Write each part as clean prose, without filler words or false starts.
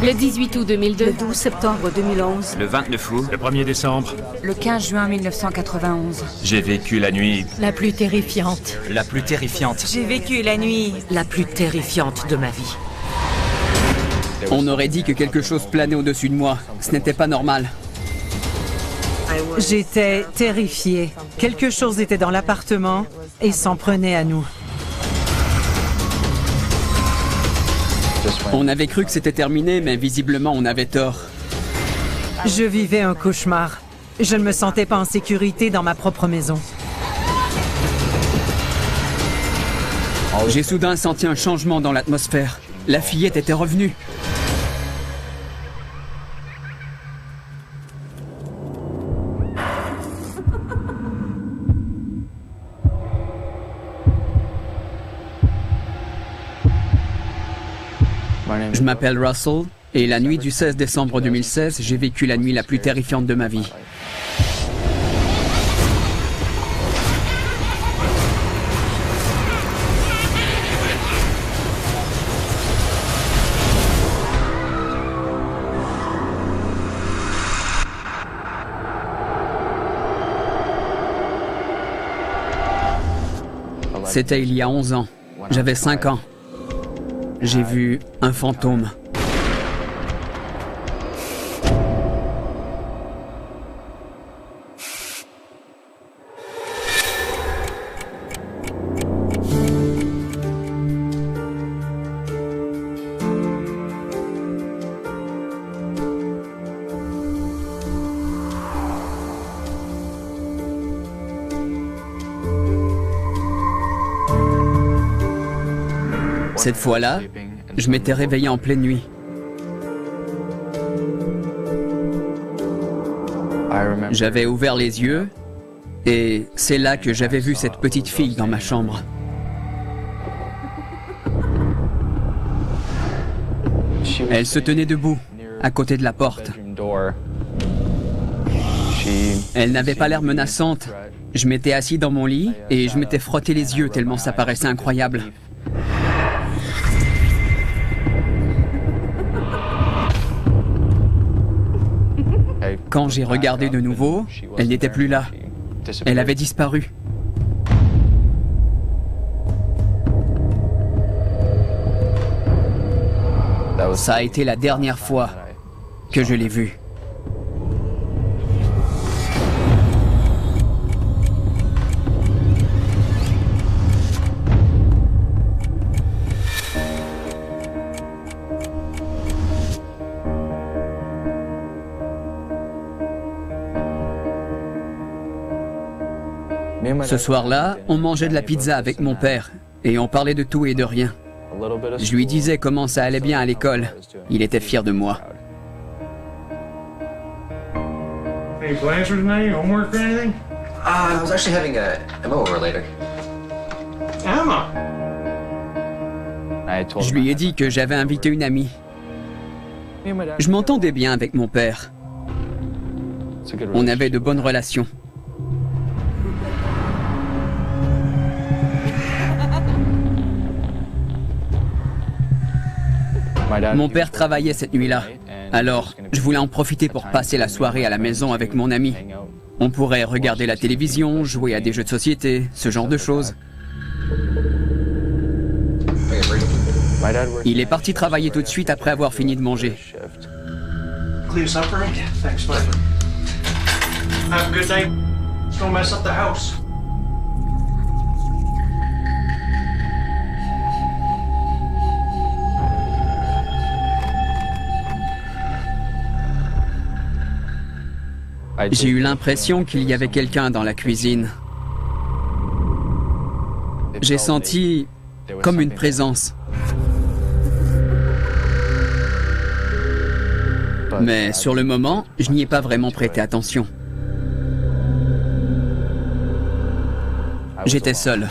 Le 18 août 2002. Le 12 septembre 2011. Le 29 août. Le 1er décembre. Le 15 juin 1991. J'ai vécu la nuit La plus terrifiante. la plus terrifiante. J'ai vécu la nuit la plus terrifiante de ma vie. On aurait dit que quelque chose planait au-dessus de moi. Ce n'était pas normal. J'étais terrifiée. Quelque chose était dans l'appartement et s'en prenait à nous. On avait cru que c'était terminé, mais visiblement on avait tort. Je vivais un cauchemar. Je ne me sentais pas en sécurité dans ma propre maison. J'ai soudain senti un changement dans l'atmosphère. La fillette était revenue. Je m'appelle Russell, et la nuit du 16 décembre 2016, j'ai vécu la nuit la plus terrifiante de ma vie. C'était il y a 11 ans. J'avais 5 ans. J'ai vu un fantôme. Cette fois-là, je m'étais réveillé en pleine nuit. J'avais ouvert les yeux et c'est là que j'avais vu cette petite fille dans ma chambre. Elle se tenait debout, à côté de la porte. Elle n'avait pas l'air menaçante. Je m'étais assis dans mon lit et je m'étais frotté les yeux tellement ça paraissait incroyable. Quand j'ai regardé de nouveau, elle n'était plus là. Elle avait disparu. Ça a été la dernière fois que je l'ai vue. Ce soir-là, on mangeait de la pizza avec mon père et on parlait de tout et de rien. Je lui disais comment ça allait bien à l'école. Il était fier de moi. Any plans for tonight? Homework or anything? I was actually having a Emma over later. Emma! Je lui ai dit que j'avais invité une amie. Je m'entendais bien avec mon père. On avait de bonnes relations. Mon père travaillait cette nuit-là, alors je voulais en profiter pour passer la soirée à la maison avec mon ami. On pourrait regarder la télévision, jouer à des jeux de société, ce genre de choses. Il est parti travailler tout de suite après avoir fini de manger. Clean this up for me? Thanks, bud. Have a good night. Don't mess up the house. J'ai eu l'impression qu'il y avait quelqu'un dans la cuisine. J'ai senti comme une présence. Mais sur le moment, je n'y ai pas vraiment prêté attention. J'étais seul.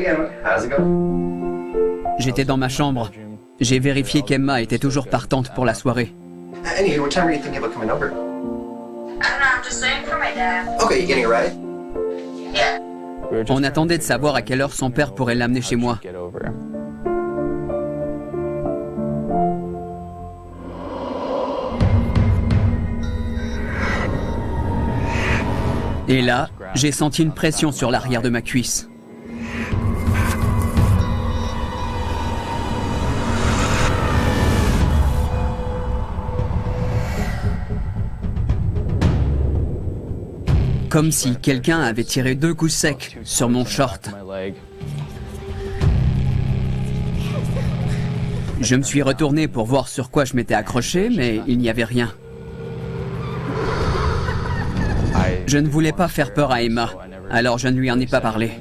again. How's it going? J'étais dans ma chambre. J'ai vérifié qu'Emma était toujours partante pour la soirée. Anywho, what time are you thinking about coming over? I don't know, I'm just waiting for my dad. Okay, you getting a ride? Yeah. On attendait de savoir à quelle heure son père pourrait l'amener chez moi. Et là, j'ai senti une pression sur l'arrière de ma cuisse. Comme si quelqu'un avait tiré 2 coups secs sur mon short. Je me suis retourné pour voir sur quoi je m'étais accroché, mais il n'y avait rien. Je ne voulais pas faire peur à Emma, alors je ne lui en ai pas parlé.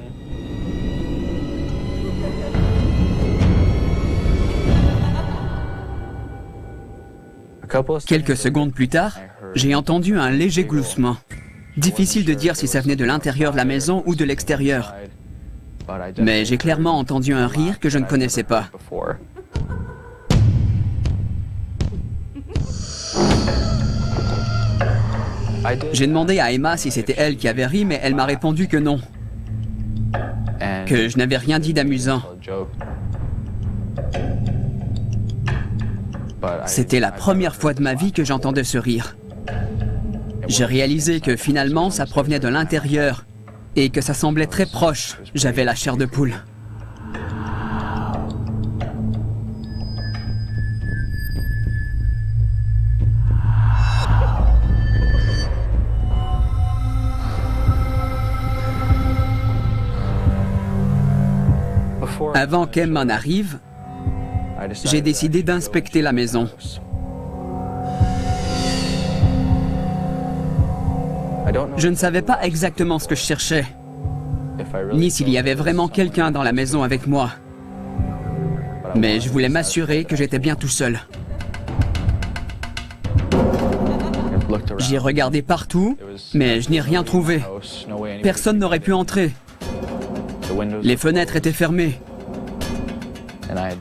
Quelques secondes plus tard, j'ai entendu un léger gloussement. Difficile de dire si ça venait de l'intérieur de la maison ou de l'extérieur. Mais j'ai clairement entendu un rire que je ne connaissais pas. J'ai demandé à Emma si c'était elle qui avait ri, mais elle m'a répondu que non. Que je n'avais rien dit d'amusant. C'était la première fois de ma vie que j'entendais ce rire. J'ai réalisé que finalement ça provenait de l'intérieur et que ça semblait très proche. J'avais la chair de poule. Avant qu'Emma n'arrive, j'ai décidé d'inspecter la maison. Je ne savais pas exactement ce que je cherchais, ni s'il y avait vraiment quelqu'un dans la maison avec moi. Mais je voulais m'assurer que j'étais bien tout seul. J'ai regardé partout, mais je n'ai rien trouvé. Personne n'aurait pu entrer. Les fenêtres étaient fermées.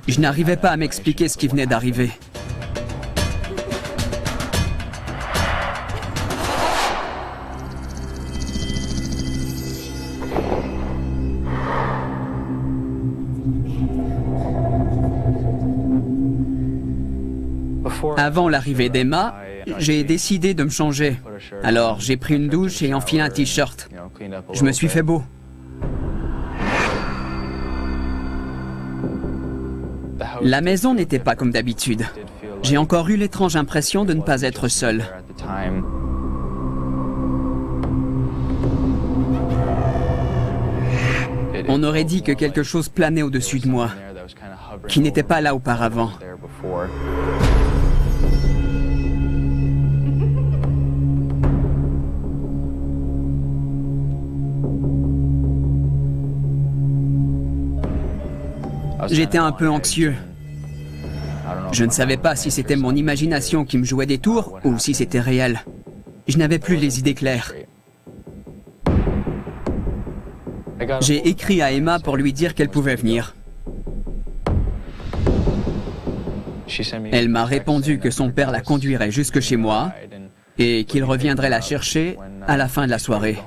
Je n'arrivais pas à m'expliquer ce qui venait d'arriver. Avant l'arrivée d'Emma, j'ai décidé de me changer. Alors j'ai pris une douche et enfilé un t-shirt. Je me suis fait beau. La maison n'était pas comme d'habitude. J'ai encore eu l'étrange impression de ne pas être seul. On aurait dit que quelque chose planait au-dessus de moi, qui n'était pas là auparavant. J'étais un peu anxieux. Je ne savais pas si c'était mon imagination qui me jouait des tours ou si c'était réel. Je n'avais plus les idées claires. J'ai écrit à Emma pour lui dire qu'elle pouvait venir. Elle m'a répondu que son père la conduirait jusque chez moi et qu'il reviendrait la chercher à la fin de la soirée.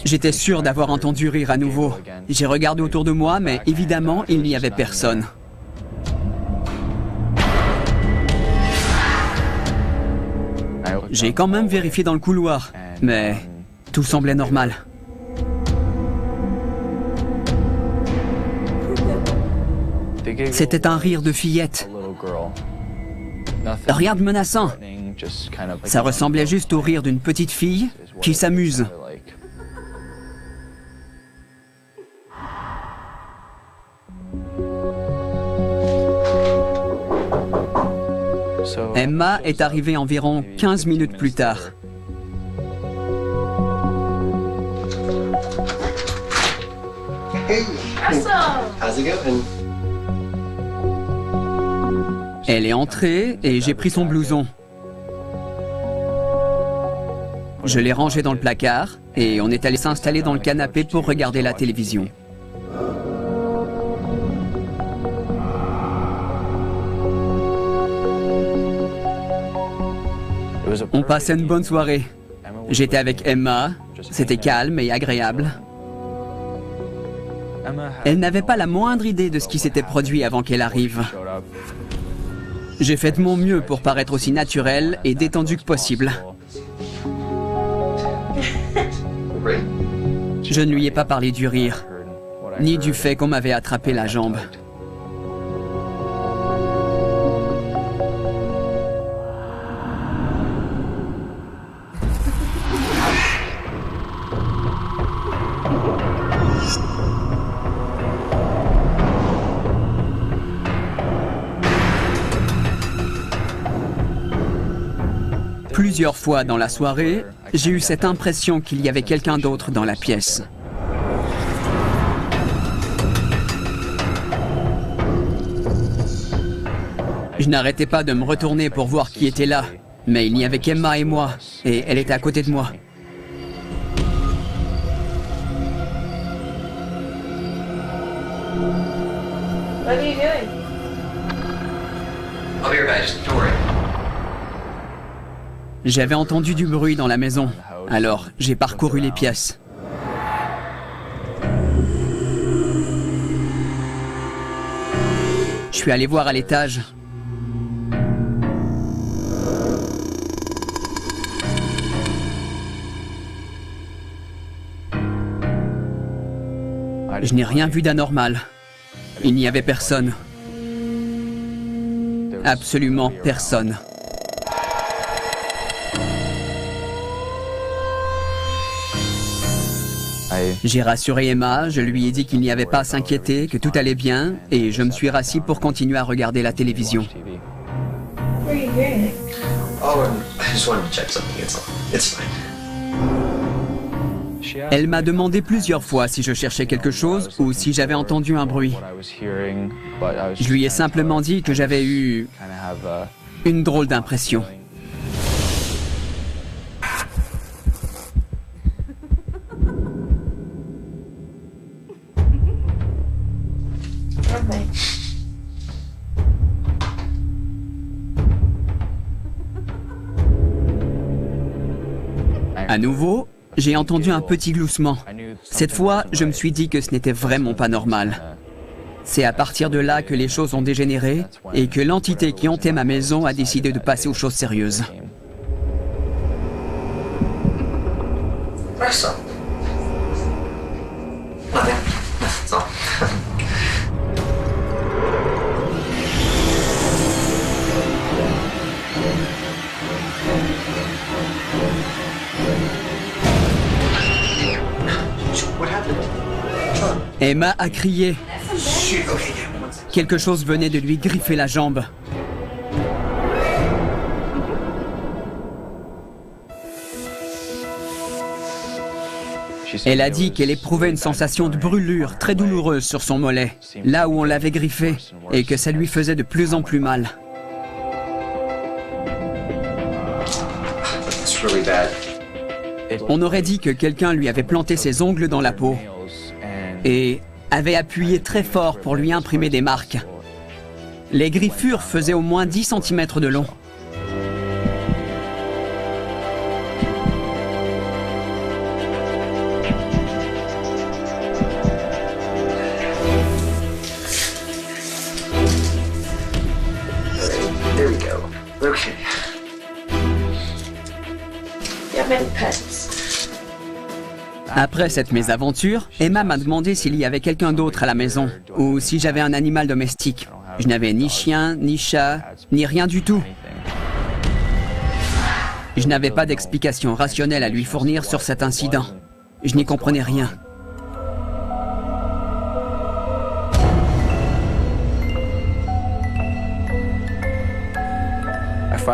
J'étais sûr d'avoir entendu rire à nouveau. J'ai regardé autour de moi, mais évidemment, il n'y avait personne. J'ai quand même vérifié dans le couloir, mais tout semblait normal. C'était un rire de fillette. Rien de menaçant. Ça ressemblait juste au rire d'une petite fille qui s'amuse. Emma est arrivée environ 15 minutes plus tard. Hey! How's it going? Elle est entrée et j'ai pris son blouson. Je l'ai rangé dans le placard et on est allé s'installer dans le canapé pour regarder la télévision. On passait une bonne soirée. J'étais avec Emma, c'était calme et agréable. Elle n'avait pas la moindre idée de ce qui s'était produit avant qu'elle arrive. J'ai fait de mon mieux pour paraître aussi naturel et détendu que possible. Je ne lui ai pas parlé du rire, ni du fait qu'on m'avait attrapé la jambe. Plusieurs fois dans la soirée, j'ai eu cette impression qu'il y avait quelqu'un d'autre dans la pièce. Je n'arrêtais pas de me retourner pour voir qui était là, mais il n'y avait qu'Emma et moi, et elle était à côté de moi. What are you doing? I'll be right back. Just don't worry. J'avais entendu du bruit dans la maison, alors j'ai parcouru les pièces. Je suis allé voir à l'étage. Je n'ai rien vu d'anormal. Il n'y avait personne. Absolument personne. J'ai rassuré Emma, je lui ai dit qu'il n'y avait pas à s'inquiéter, que tout allait bien, et je me suis rassis pour continuer à regarder la télévision. What are you doing? Oh, I just wanted to check something. It's fine. Elle m'a demandé plusieurs fois si je cherchais quelque chose ou si j'avais entendu un bruit. Je lui ai simplement dit que j'avais eu une drôle d'impression. Okay. À nouveau, j'ai entendu un petit gloussement. Cette fois, je me suis dit que ce n'était vraiment pas normal. C'est à partir de là que les choses ont dégénéré et que l'entité qui hantait ma maison a décidé de passer aux choses sérieuses. What's up? Nothing. That's all. What happened? Emma a crié. Shoot. Okay, yeah. One second. Quelque chose venait de lui griffer la jambe. Elle a dit qu'elle éprouvait une sensation de brûlure très douloureuse sur son mollet, là où on l'avait griffé, et que ça lui faisait de plus en plus mal. It's really bad. On aurait dit que quelqu'un lui avait planté ses ongles dans la peau et avait appuyé très fort pour lui imprimer des marques. Les griffures faisaient au moins 10 cm de long. There we go. Okay. You have many pets. Après cette mésaventure, Emma m'a demandé s'il y avait quelqu'un d'autre à la maison ou si j'avais un animal domestique. Je n'avais ni chien, ni chat, ni rien du tout. Je n'avais pas d'explication rationnelle à lui fournir sur cet incident. Je n'y comprenais rien.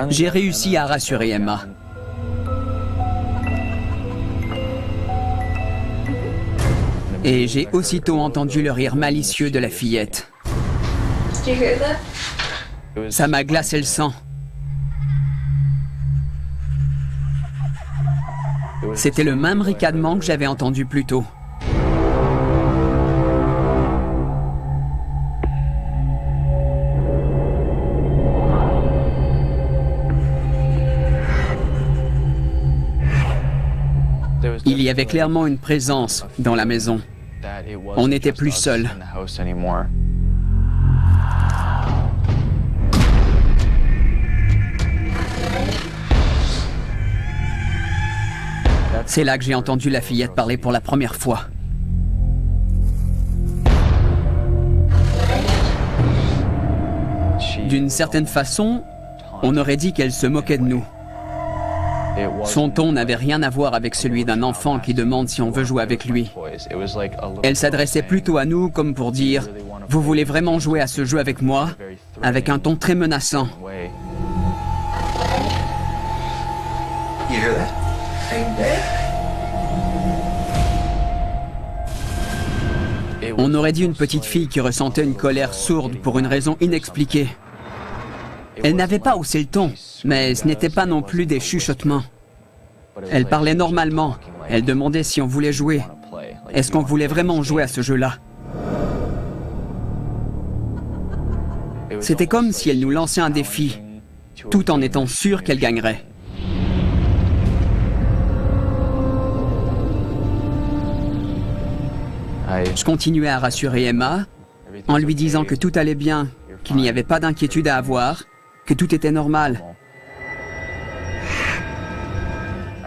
J'ai réussi à rassurer Emma. Et j'ai aussitôt entendu le rire malicieux de la fillette. Did you hear that? Ça m'a glacé le sang. C'était le même ricanement que j'avais entendu plus tôt. Il y avait clairement une présence dans la maison. On n'était plus seuls. C'est là que j'ai entendu la fillette parler pour la première fois. D'une certaine façon, on aurait dit qu'elle se moquait de nous. Son ton n'avait rien à voir avec celui d'un enfant qui demande si on veut jouer avec lui. Elle s'adressait plutôt à nous comme pour dire « Vous voulez vraiment jouer à ce jeu avec moi ?» avec un ton très menaçant. You hear that? On aurait dit une petite fille qui ressentait une colère sourde pour une raison inexpliquée. Elle n'avait pas haussé le ton, mais ce n'était pas non plus des chuchotements. Elle parlait normalement. Elle demandait si on voulait jouer. Est-ce qu'on voulait vraiment jouer à ce jeu-là? C'était comme si elle nous lançait un défi, tout en étant sûre qu'elle gagnerait. Je continuais à rassurer Emma, en lui disant que tout allait bien, qu'il n'y avait pas d'inquiétude à avoir, que tout était normal.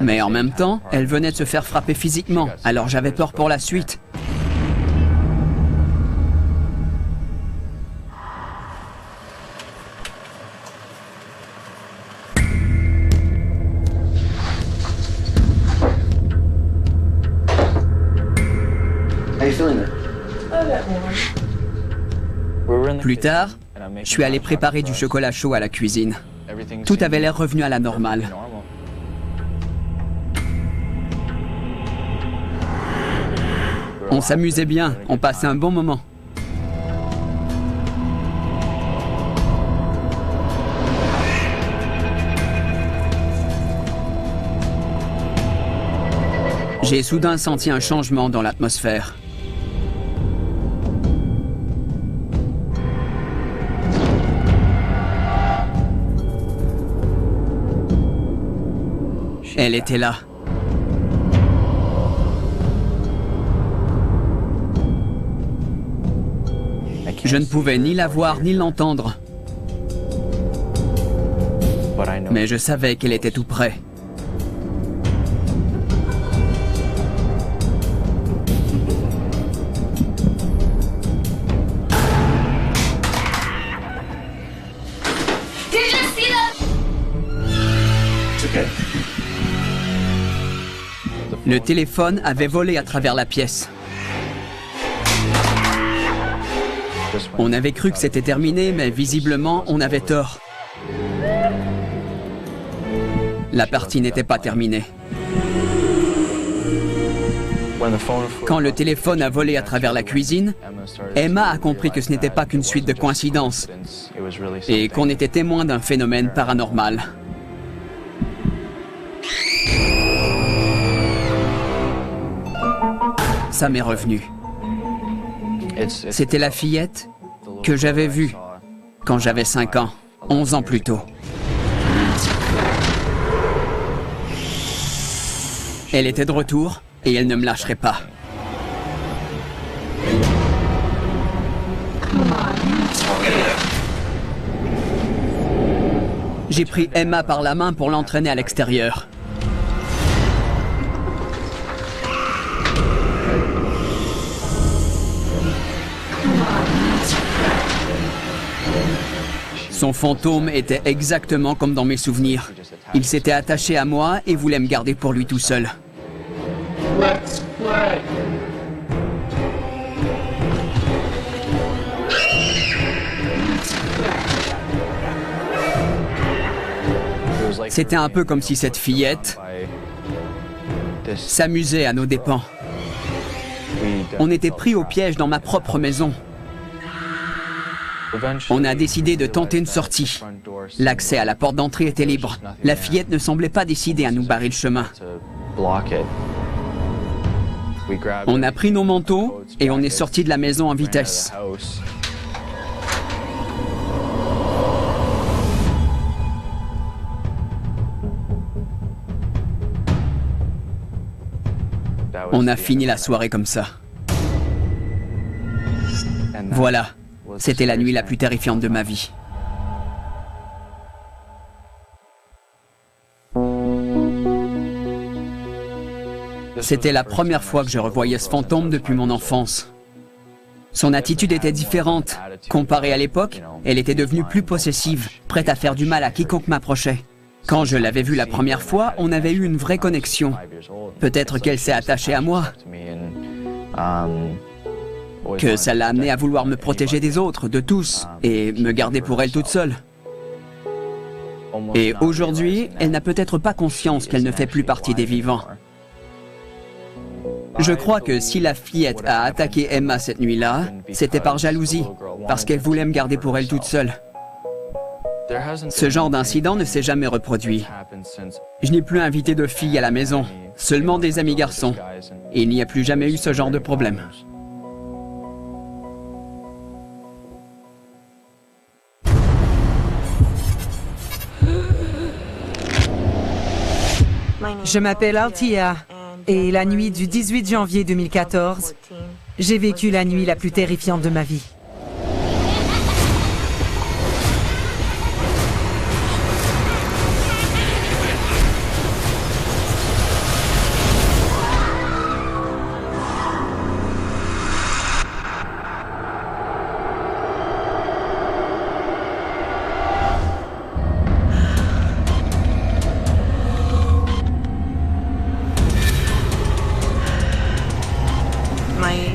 Mais en même temps, elle venait de se faire frapper physiquement, alors j'avais peur pour la suite. How you feeling there? A bit warm. Plus tard, je suis allé préparer du chocolat chaud à la cuisine. Tout avait l'air revenu à la normale. On s'amusait bien, on passait un bon moment. J'ai soudain senti un changement dans l'atmosphère. Elle était là. Je ne pouvais ni la voir ni l'entendre. Mais je savais qu'elle était tout près. Le téléphone avait volé à travers la pièce. On avait cru que c'était terminé, mais visiblement, on avait tort. La partie n'était pas terminée. Quand le téléphone a volé à travers la cuisine, Emma a compris que ce n'était pas qu'une suite de coïncidences et qu'on était témoin d'un phénomène paranormal. Ça m'est revenu. C'était la fillette que j'avais vue quand j'avais 5 ans, 11 ans plus tôt. Elle était de retour et elle ne me lâcherait pas. J'ai pris Emma par la main pour l'entraîner à l'extérieur. Son fantôme était exactement comme dans mes souvenirs. Il s'était attaché à moi et voulait me garder pour lui tout seul. C'était un peu comme si cette fillette s'amusait à nos dépens. On était pris au piège dans ma propre maison. On a décidé de tenter une sortie. L'accès à la porte d'entrée était libre. La fillette ne semblait pas décidée à nous barrer le chemin. On a pris nos manteaux et on est sorti de la maison en vitesse. On a fini la soirée comme ça. Voilà, c'était la nuit la plus terrifiante de ma vie. C'était la première fois que je revoyais ce fantôme depuis mon enfance. Son attitude était différente. Comparée à l'époque, elle était devenue plus possessive, prête à faire du mal à quiconque m'approchait. Quand je l'avais vue la première fois, on avait eu une vraie connexion. Peut-être qu'elle s'est attachée à moi. Que ça l'a amenée à vouloir me protéger des autres, de tous, et me garder pour elle toute seule. Et aujourd'hui, elle n'a peut-être pas conscience qu'elle ne fait plus partie des vivants. Je crois que si la fillette a attaqué Emma cette nuit-là, c'était par jalousie, parce qu'elle voulait me garder pour elle toute seule. Ce genre d'incident ne s'est jamais reproduit. Je n'ai plus invité de filles à la maison, seulement des amis garçons. Et il n'y a plus jamais eu ce genre de problème. Je m'appelle Althea et la nuit du 18 janvier 2014, j'ai vécu la nuit la plus terrifiante de ma vie.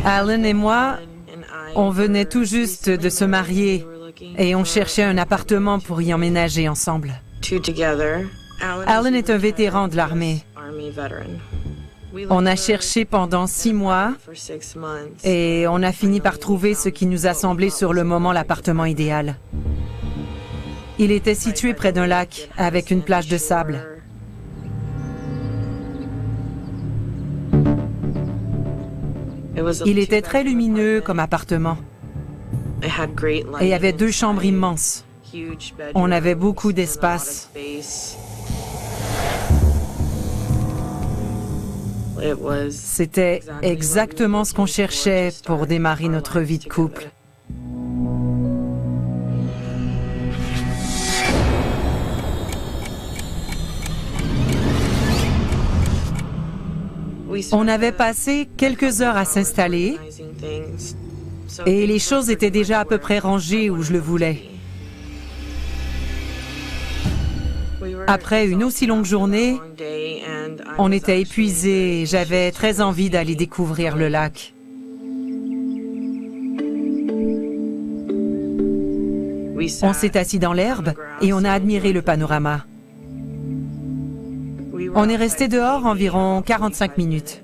Alan et moi, on venait tout juste de se marier et on cherchait un appartement pour y emménager ensemble. Alan est un vétéran de l'armée. On a cherché pendant 6 mois et on a fini par trouver ce qui nous a semblé sur le moment l'appartement idéal. Il était situé près d'un lac avec une plage de sable. Il était très lumineux comme appartement. Et il y avait 2 chambres immenses. On avait beaucoup d'espace. C'était exactement ce qu'on cherchait pour démarrer notre vie de couple. On avait passé quelques heures à s'installer et les choses étaient déjà à peu près rangées où je le voulais. Après une aussi longue journée, on était épuisés et j'avais très envie d'aller découvrir le lac. On s'est assis dans l'herbe et on a admiré le panorama. On est resté dehors environ 45 minutes.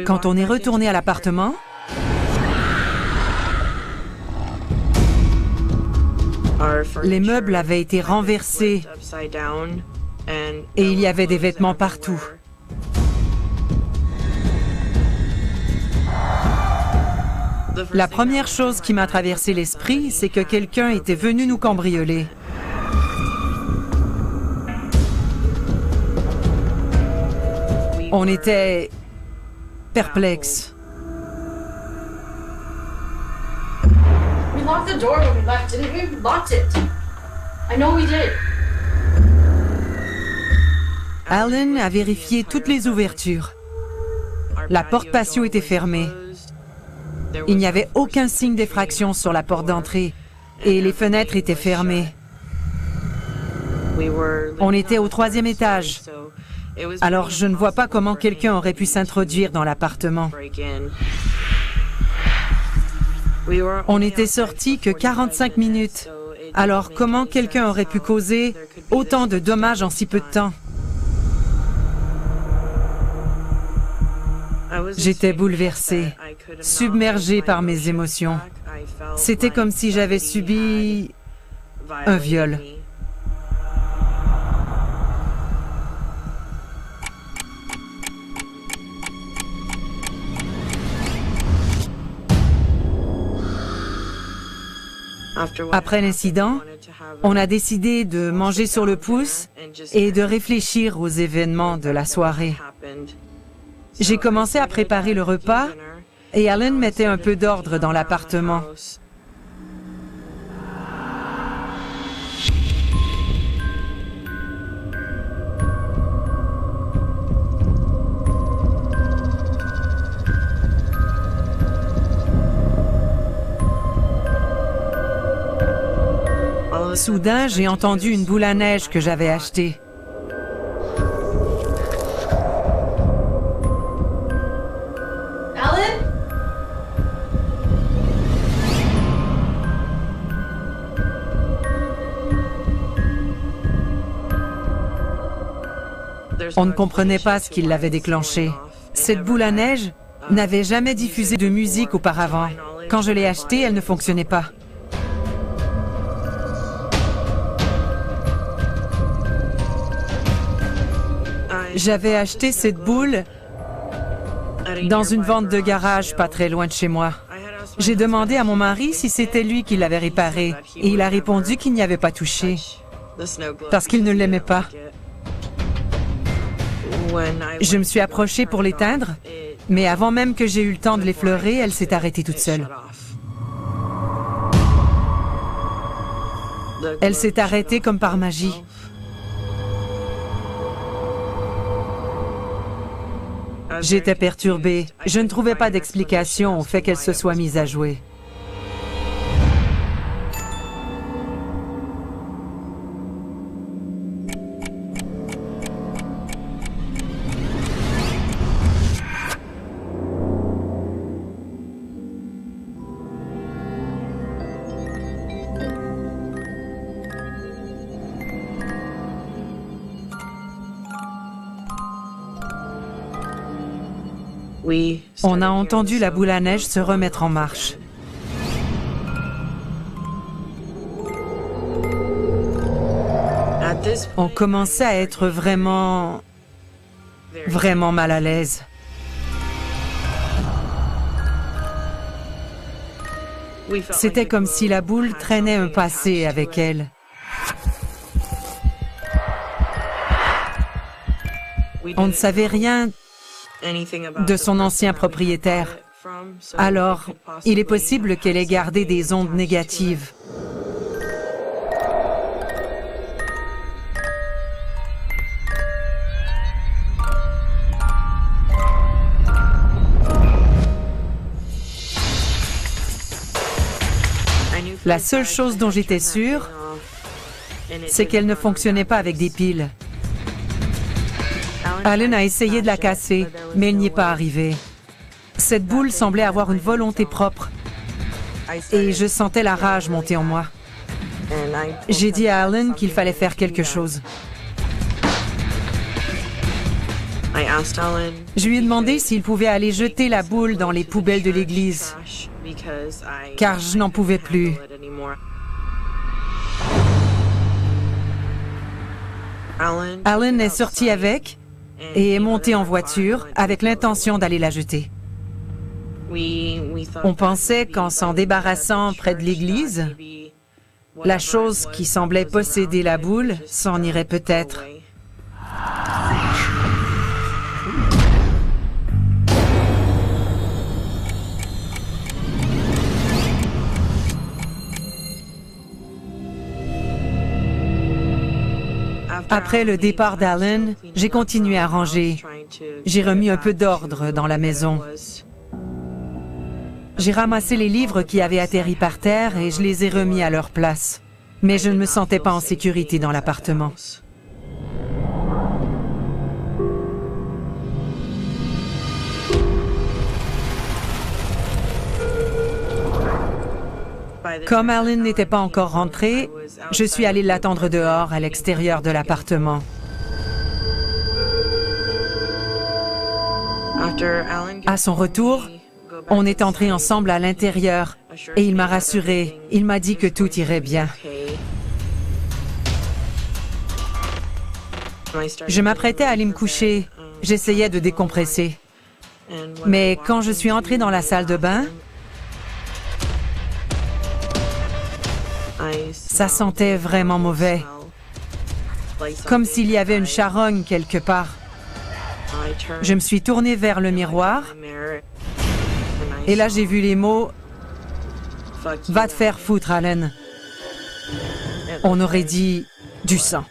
Quand on est retourné à l'appartement, les meubles avaient été renversés et il y avait des vêtements partout. La première chose qui m'a traversé l'esprit, c'est que quelqu'un était venu nous cambrioler. On était perplexes. We locked the door when we left, didn't we? We locked it. I know we did. Alan a vérifié toutes les ouvertures. La porte patio était fermée. Il n'y avait aucun signe d'effraction sur la porte d'entrée et les fenêtres étaient fermées. On était au 3e étage, alors je ne vois pas comment quelqu'un aurait pu s'introduire dans l'appartement. On n'était sortis que 45 minutes, alors comment quelqu'un aurait pu causer autant de dommages en si peu de temps? J'étais bouleversée, submergée par mes émotions. C'était comme si j'avais subi un viol. Après l'incident, on a décidé de manger sur le pouce et de réfléchir aux événements de la soirée. J'ai commencé à préparer le repas et Alan mettait un peu d'ordre dans l'appartement. Soudain, j'ai entendu une boule à neige que j'avais achetée. Alan? On ne comprenait pas ce qui l'avait déclenché. Cette boule à neige n'avait jamais diffusé de musique auparavant. Quand je l'ai achetée, elle ne fonctionnait pas. J'avais acheté cette boule dans une vente de garage pas très loin de chez moi. J'ai demandé à mon mari si c'était lui qui l'avait réparée et il a répondu qu'il n'y avait pas touché parce qu'il ne l'aimait pas. Je me suis approchée pour l'éteindre, mais avant même que j'ai eu le temps de l'effleurer, elle s'est arrêtée toute seule. Elle s'est arrêtée comme par magie. J'étais perturbée. Je ne trouvais pas d'explication au fait qu'elle se soit mise à jouer. On a entendu la boule à neige se remettre en marche. On commençait à être vraiment mal à l'aise. C'était comme si la boule traînait un passé avec elle. On ne savait rien de son ancien propriétaire. Alors, il est possible qu'elle ait gardé des ondes négatives. La seule chose dont j'étais sûre, c'est qu'elle ne fonctionnait pas avec des piles. Alan a essayé de la casser, mais il n'y est pas arrivé. Cette boule semblait avoir une volonté propre et je sentais la rage monter en moi. J'ai dit à Alan qu'il fallait faire quelque chose. Je lui ai demandé s'il pouvait aller jeter la boule dans les poubelles de l'église, car je n'en pouvais plus. Alan est sorti avec et est monté en voiture avec l'intention d'aller la jeter. On pensait qu'en s'en débarrassant près de l'église, la chose qui semblait posséder la boule s'en irait peut-être. Après le départ d'Alan, j'ai continué à ranger. J'ai remis un peu d'ordre dans la maison. J'ai ramassé les livres qui avaient atterri par terre et je les ai remis à leur place. Mais je ne me sentais pas en sécurité dans l'appartement. Comme Alan n'était pas encore rentré, je suis allée l'attendre dehors, à l'extérieur de l'appartement. À son retour, on est entrés ensemble à l'intérieur et il m'a rassurée. Il m'a dit que tout irait bien. Je m'apprêtais à aller me coucher. J'essayais de décompresser. Mais quand je suis entrée dans la salle de bain, ça sentait vraiment mauvais. Comme s'il y avait une charogne quelque part. Je me suis tournée vers le miroir et là j'ai vu les mots « Va te faire foutre, Alan ». On aurait dit du sang.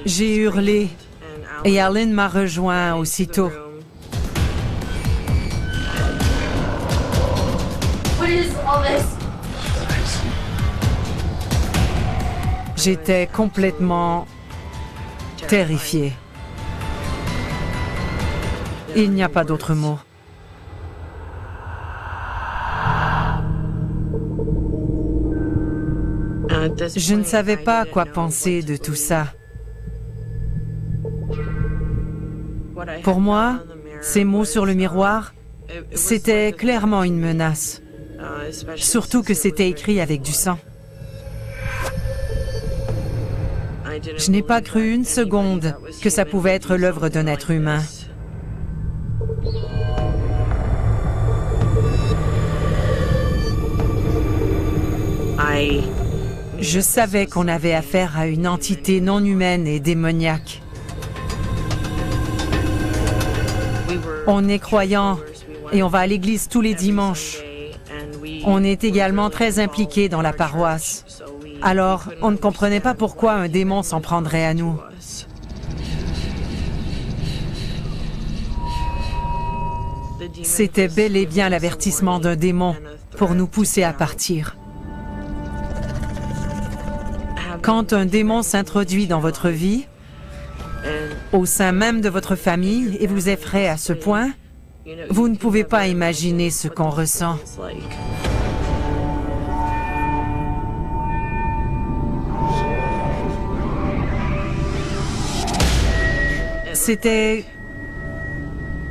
J'ai hurlé et Alan m'a rejoint aussitôt. What is all this? J'étais complètement terrifiée. Il n'y a pas d'autre mot. Je ne savais pas quoi penser de tout ça. Pour moi, ces mots sur le miroir, c'était clairement une menace. Surtout que c'était écrit avec du sang. Je n'ai pas cru une seconde que ça pouvait être l'œuvre d'un être humain. Je savais qu'on avait affaire à une entité non humaine et démoniaque. On est croyants et on va à l'église tous les dimanches. On est également très impliqués dans la paroisse. Alors, on ne comprenait pas pourquoi un démon s'en prendrait à nous. C'était bel et bien l'avertissement d'un démon pour nous pousser à partir. Quand un démon s'introduit dans votre vie, au sein même de votre famille, et vous effraie à ce point, vous ne pouvez pas imaginer ce qu'on ressent. C'était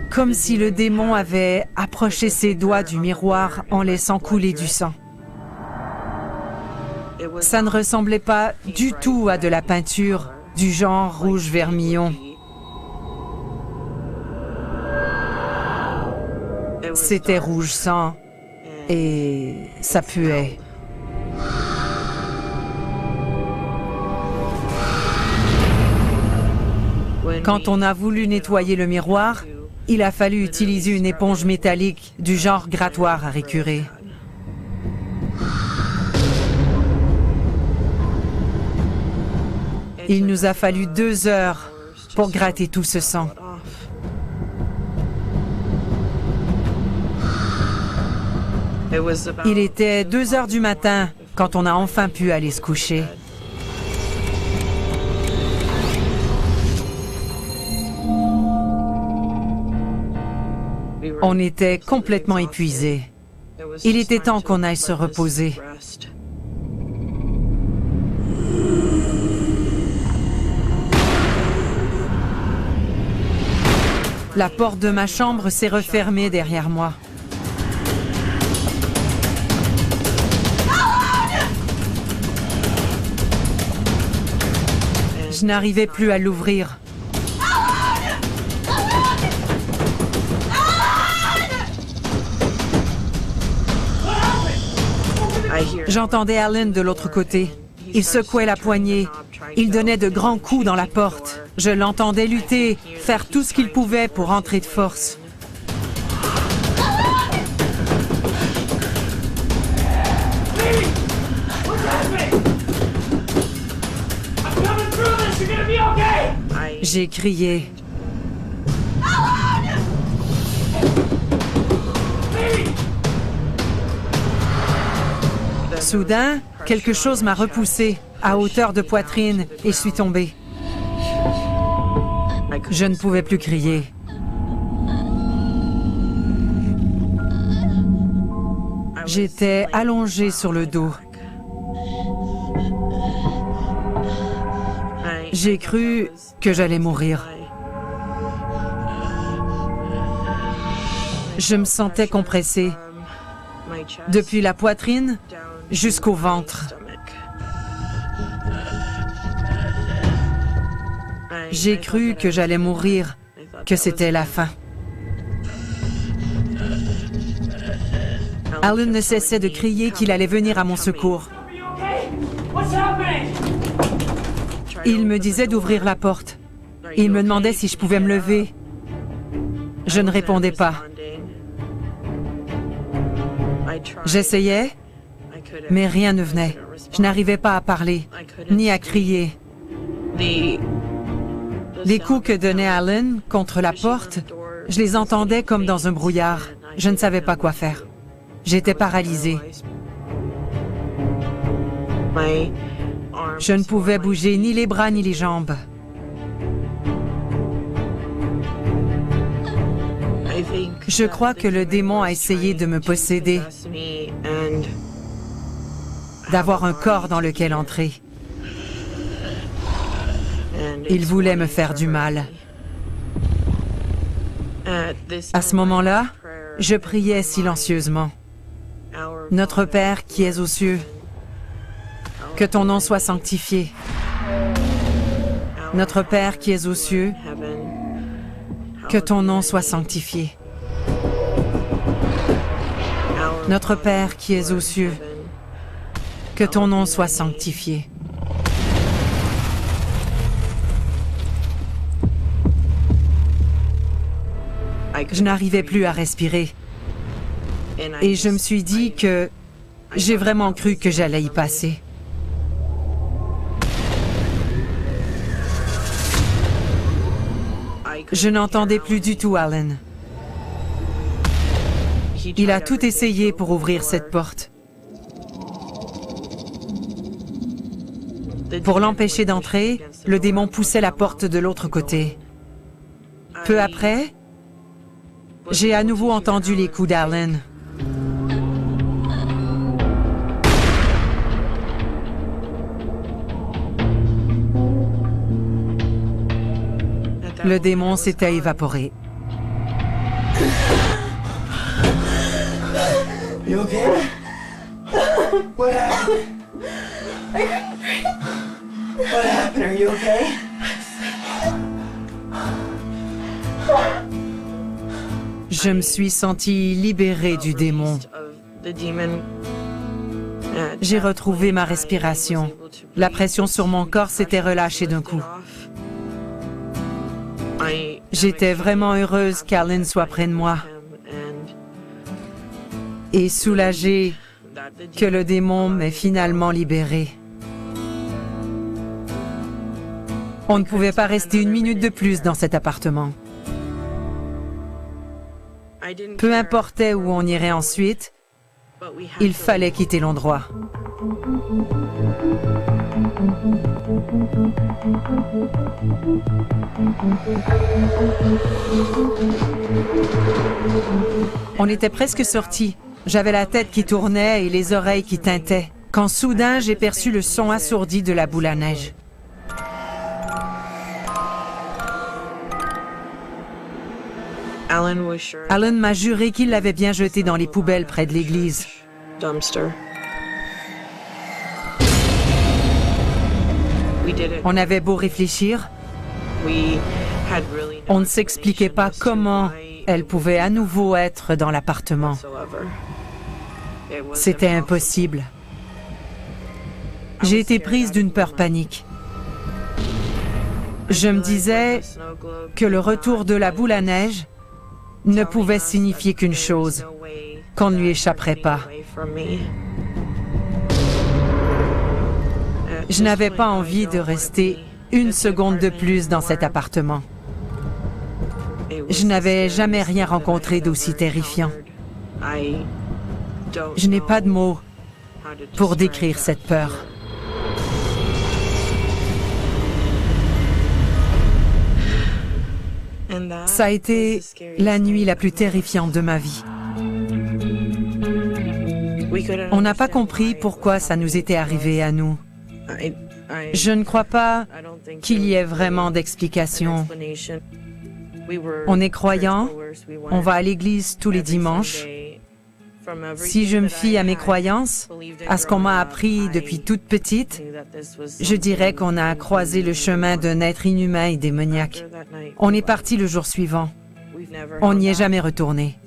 comme si le démon avait approché ses doigts du miroir en laissant couler du sang. Ça ne ressemblait pas du tout à de la peinture du genre rouge vermillon. C'était rouge sang et ça puait. Quand on a voulu nettoyer le miroir, il a fallu utiliser une éponge métallique du genre grattoir à récurer. Il nous a fallu 2 heures pour gratter tout ce sang. Il était 2 heures du matin quand on a enfin pu aller se coucher. On était complètement épuisés. Il était temps qu'on aille se reposer. La porte de ma chambre s'est refermée derrière moi. Je n'arrivais plus à l'ouvrir. J'entendais Alan de l'autre côté. Il secouait la poignée. Il donnait de grands coups dans la porte. Je l'entendais lutter, faire tout ce qu'il pouvait pour entrer de force. J'ai crié. Soudain, quelque chose m'a repoussé à hauteur de poitrine et je suis tombée. Je ne pouvais plus crier. J'étais allongée sur le dos. J'ai cru que j'allais mourir. Je me sentais compressée, depuis la poitrine jusqu'au ventre. J'ai cru que j'allais mourir, que c'était la fin. Alan ne cessait de crier qu'il allait venir à mon secours. Il me disait d'ouvrir la porte. Il me demandait si je pouvais me lever. Je ne répondais pas. J'essayais, mais rien ne venait. Je n'arrivais pas à parler, ni à crier. Les coups que donnait Alan contre la porte, je les entendais comme dans un brouillard. Je ne savais pas quoi faire. J'étais paralysée. Je ne pouvais bouger ni les bras ni les jambes. Je crois que le démon a essayé de me posséder, d'avoir un corps dans lequel entrer. Il voulait me faire du mal. À ce moment-là, je priais silencieusement. Notre Père qui es aux cieux, que ton nom soit sanctifié. Notre Père qui es aux cieux, que ton nom soit sanctifié. Notre Père qui es aux cieux, que ton nom soit sanctifié. Je n'arrivais plus à respirer. Et je me suis dit que j'ai vraiment cru que j'allais y passer. Je n'entendais plus du tout Alan. Il a tout essayé pour ouvrir cette porte. Pour l'empêcher d'entrer, le démon poussait la porte de l'autre côté. Peu après, j'ai à nouveau entendu les coups d'Alan. Le démon s'était évaporé. You okay? What happened? What happened? Are you okay? Je me suis sentie libérée du démon. J'ai retrouvé ma respiration. La pression sur mon corps s'était relâchée d'un coup. J'étais vraiment heureuse qu'Alan soit près de moi et soulagée que le démon m'ait finalement libérée. On ne pouvait pas rester une minute de plus dans cet appartement. Peu importait où on irait ensuite, il fallait quitter l'endroit. On était presque sortis. J'avais la tête qui tournait et les oreilles qui tintaient, quand soudain j'ai perçu le son assourdi de la boule à neige. Alan m'a juré qu'il l'avait bien jeté dans les poubelles près de l'église. On avait beau réfléchir, on ne s'expliquait pas comment elle pouvait à nouveau être dans l'appartement. C'était impossible. J'ai été prise d'une peur panique. Je me disais que le retour de la boule à neige ne pouvait signifier qu'une chose, qu'on ne lui échapperait pas. Je n'avais pas envie de rester une seconde de plus dans cet appartement. Je n'avais jamais rien rencontré d'aussi terrifiant. Je n'ai pas de mots pour décrire cette peur. Ça a été la nuit la plus terrifiante de ma vie. On n'a pas compris pourquoi ça nous était arrivé à nous. Je ne crois pas qu'il y ait vraiment d'explication. On est croyants, on va à l'église tous les dimanches. Si je me fie à mes croyances, à ce qu'on m'a appris depuis toute petite, je dirais qu'on a croisé le chemin d'un être inhumain et démoniaque. On est parti le jour suivant. On n'y est jamais retourné.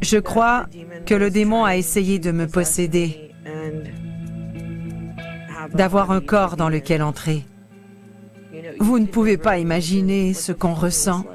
Je crois que le démon a essayé de me posséder, d'avoir un corps dans lequel entrer. Vous ne pouvez pas imaginer ce qu'on ressent